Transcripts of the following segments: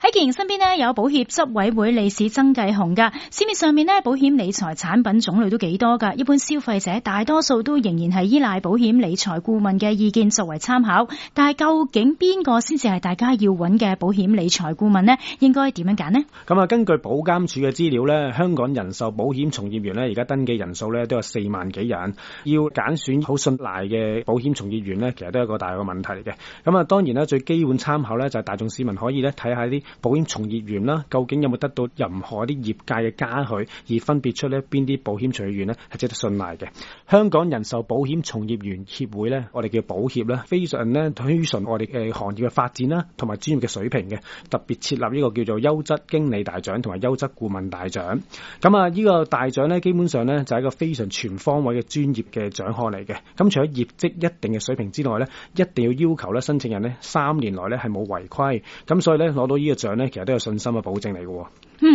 喺健身邊呢，有保協執委會理事曾繼紅噶。市面上面呢，保險理財產品種類都幾多噶，一般消費者大多數都仍然係依賴保險理財顧問嘅意見作為參考。但係究竟邊個先至係大家要揾嘅保險理財顧問呢？應該點樣揀呢？咁啊，根據保監署嘅資料呢，香港人壽保險從業員呢，而家登記人數呢都有4萬幾人。要揀選好信賴嘅保險從業員呢，其實都係一個大嘅問題嚟嘅。咁啊，當然啦，最基本參考呢，就係大眾市民可以咧睇下啲保險從業員啦，究竟有冇得到任何啲業界嘅嘉許，而分別出呢邊啲保險從業員呢係值得信賴嘅。香港人壽保險從業員協會呢，我哋叫保協啦，非常呢推崇我哋嘅行業嘅發展啦，同埋專業嘅水平嘅，特別設立呢個叫做優質經理大獎同埋優質顧問大獎。咁啊，呢個大獎呢，基本上呢就係一個非常全方位嘅專業嘅獎項嚟嘅。咁除咗業績一定嘅水平之外呢，一定要求咧申請人呢3年內呢係冇違規。咁所以呢，攞到呢個獎呢，其實都有信心嘅保證嚟嘅。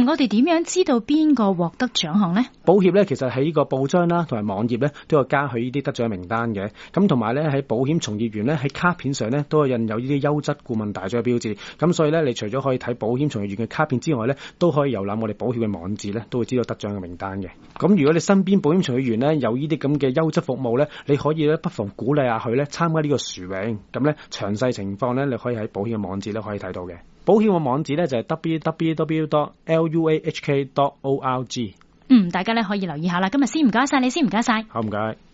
我哋點樣知道邊個獲得獎項呢？保協呢，其實喺呢個報章啦同埋網頁呢，都有加許呢啲得獎名單嘅。咁同埋呢，喺保險從業員呢，喺卡片上呢，都有印有呢啲優質顧問大獎嘅標誌。咁所以呢，你除咗可以睇保險從業員嘅卡片之外呢，都可以遊覽我哋保協嘅網誌呢，都會知道得獎嘅名單嘅。咁如果你身邊保險從業員呢，有呢啲咁嘅優質服務呢，你可以呢，不妨鼓勵下佢呢，參加呢個殊榮。咁呢，詳細情況呢，你可以喺保險嘅網誌呢可以睇到嘅。保險嘅網址呢，就係 www.luahk.org。大家呢可以留意下啦。今日先唔該晒你，先唔該晒。好，唔該。